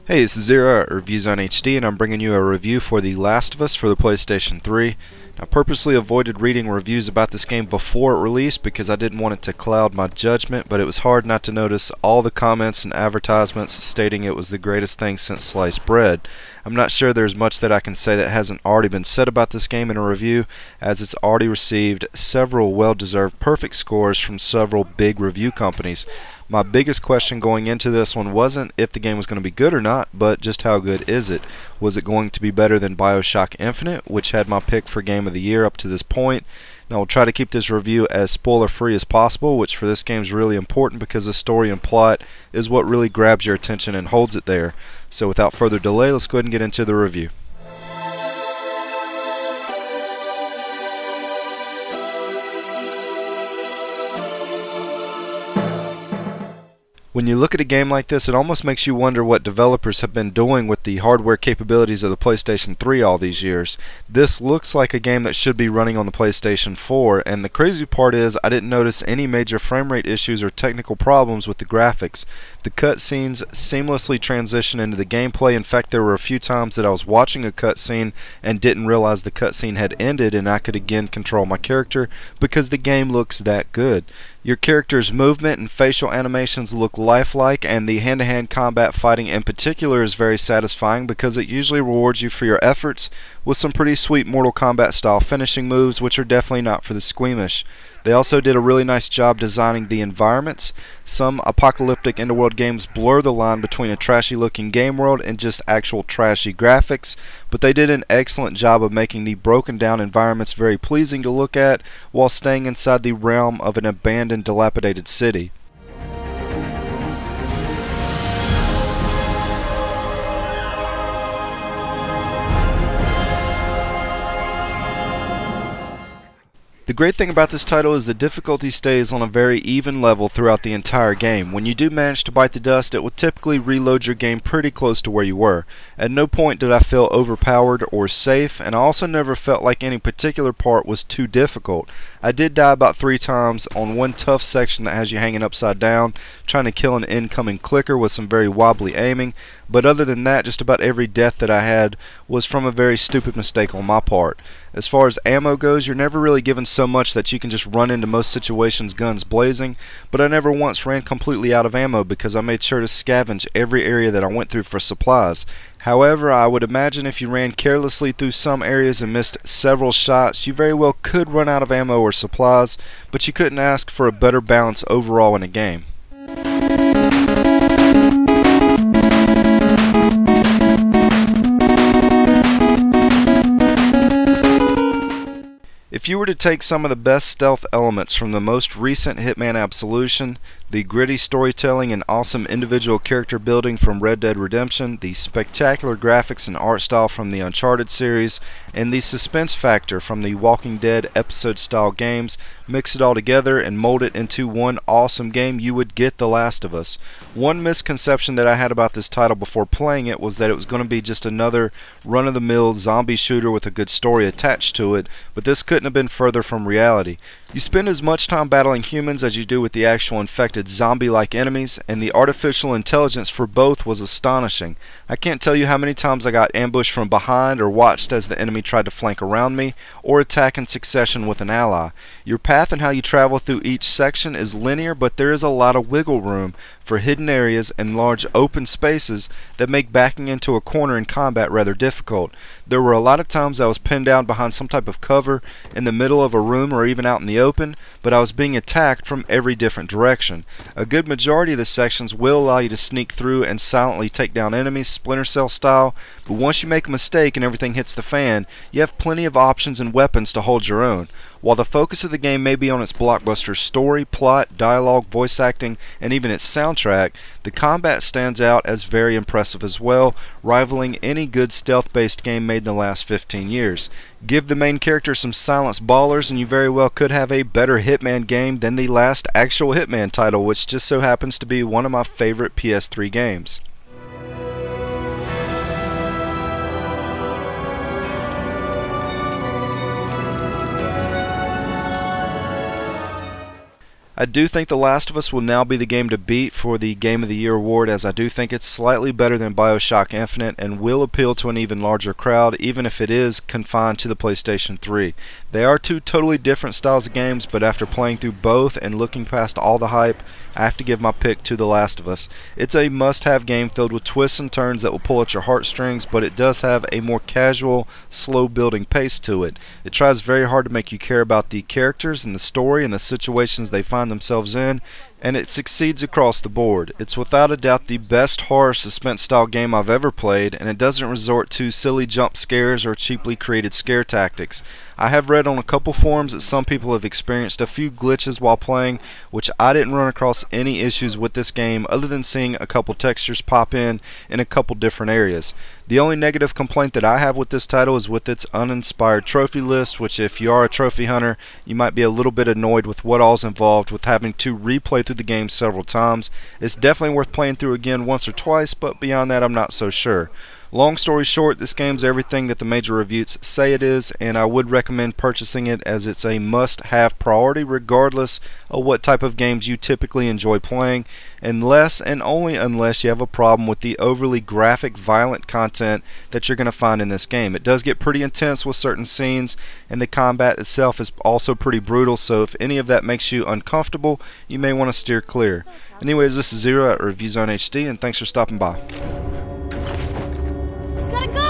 Hey, this is Zero at ReviewZoneHD, and I'm bringing you a review for The Last of Us for the PlayStation 3. I purposely avoided reading reviews about this game before it released because I didn't want it to cloud my judgment, but it was hard not to notice all the comments and advertisements stating it was the greatest thing since sliced bread. I'm not sure there's much that I can say that hasn't already been said about this game in a review, as it's already received several well-deserved perfect scores from several big review companies. My biggest question going into this one wasn't if the game was going to be good or not, but just how good is it? Was it going to be better than BioShock Infinite, which had my pick for Game of the Year up to this point? And I will try to keep this review as spoiler-free as possible, which for this game is really important because the story and plot is what really grabs your attention and holds it there. So without further delay, let's go ahead and get into the review. When you look at a game like this, it almost makes you wonder what developers have been doing with the hardware capabilities of the PlayStation 3 all these years. This looks like a game that should be running on the PlayStation 4, and the crazy part is I didn't notice any major frame rate issues or technical problems with the graphics. The cutscenes seamlessly transition into the gameplay. In fact, there were a few times that I was watching a cutscene and didn't realize the cutscene had ended and I could again control my character because the game looks that good. Your character's movement and facial animations look lifelike, and the hand-to-hand combat fighting in particular is very satisfying because it usually rewards you for your efforts with some pretty sweet Mortal Kombat style finishing moves, which are definitely not for the squeamish. They also did a really nice job designing the environments. Some apocalyptic underworld games blur the line between a trashy looking game world and just actual trashy graphics, but they did an excellent job of making the broken down environments very pleasing to look at while staying inside the realm of an abandoned, dilapidated city. The great thing about this title is the difficulty stays on a very even level throughout the entire game. When you do manage to bite the dust, it will typically reload your game pretty close to where you were. At no point did I feel overpowered or safe, and I also never felt like any particular part was too difficult. I did die about 3 times on one tough section that has you hanging upside down, trying to kill an incoming clicker with some very wobbly aiming, but other than that, just about every death that I had was from a very stupid mistake on my part. As far as ammo goes, you're never really given so much that you can just run into most situations guns blazing, but I never once ran completely out of ammo because I made sure to scavenge every area that I went through for supplies. However, I would imagine if you ran carelessly through some areas and missed several shots, you very well could run out of ammo or supplies, but you couldn't ask for a better balance overall in a game. If you were to take some of the best stealth elements from the most recent Hitman Absolution, the gritty storytelling and awesome individual character building from Red Dead Redemption, the spectacular graphics and art style from the Uncharted series, and the suspense factor from the Walking Dead episode-style games, mix it all together and mold it into one awesome game, you would get The Last of Us. One misconception that I had about this title before playing it was that it was going to be just another run-of-the-mill zombie shooter with a good story attached to it, but this couldn't have been further from reality. You spend as much time battling humans as you do with the actual infected zombie-like enemies, and the artificial intelligence for both was astonishing. I can't tell you how many times I got ambushed from behind or watched as the enemy tried to flank around me or attack in succession with an ally. Your path and how you travel through each section is linear, but there is a lot of wiggle room for hidden areas and large open spaces that make backing into a corner in combat rather difficult. There were a lot of times I was pinned down behind some type of cover in the middle of a room or even out in the open, but I was being attacked from every different direction. A good majority of the sections will allow you to sneak through and silently take down enemies, Splinter Cell style, but once you make a mistake and everything hits the fan, you have plenty of options and weapons to hold your own. While the focus of the game may be on its blockbuster story, plot, dialogue, voice acting, and even its soundtrack, the combat stands out as very impressive as well, rivaling any good stealth-based game made in the last 15 years. Give the main character some silenced ballers and you very well could have a better Hitman game than the last actual Hitman title, which just so happens to be one of my favorite PS3 games. I do think The Last of Us will now be the game to beat for the Game of the Year award, as I do think it's slightly better than BioShock Infinite and will appeal to an even larger crowd, even if it is confined to the PlayStation 3. They are two totally different styles of games, but after playing through both and looking past all the hype, I have to give my pick to The Last of Us. It's a must-have game filled with twists and turns that will pull at your heartstrings, but it does have a more casual, slow-building pace to it. It tries very hard to make you care about the characters and the story and the situations they find themselves in, and it succeeds across the board. It's without a doubt the best horror suspense style game I've ever played, and it doesn't resort to silly jump scares or cheaply created scare tactics. I have read on a couple forums that some people have experienced a few glitches while playing, which I didn't run across any issues with this game other than seeing a couple textures pop in a couple different areas. The only negative complaint that I have with this title is with its uninspired trophy list, which if you are a trophy hunter, you might be a little bit annoyed with what all's involved with having to replay through the game several times. It's definitely worth playing through again once or twice, but beyond that I'm not so sure. Long story short, this game's everything that the major reviews say it is, and I would recommend purchasing it as it's a must-have priority regardless of what type of games you typically enjoy playing, unless and only unless you have a problem with the overly graphic, violent content that you're going to find in this game. It does get pretty intense with certain scenes, and the combat itself is also pretty brutal, so if any of that makes you uncomfortable, you may want to steer clear. Anyways, this is Zero at ReviewZoneHD, and thanks for stopping by. Got a gun!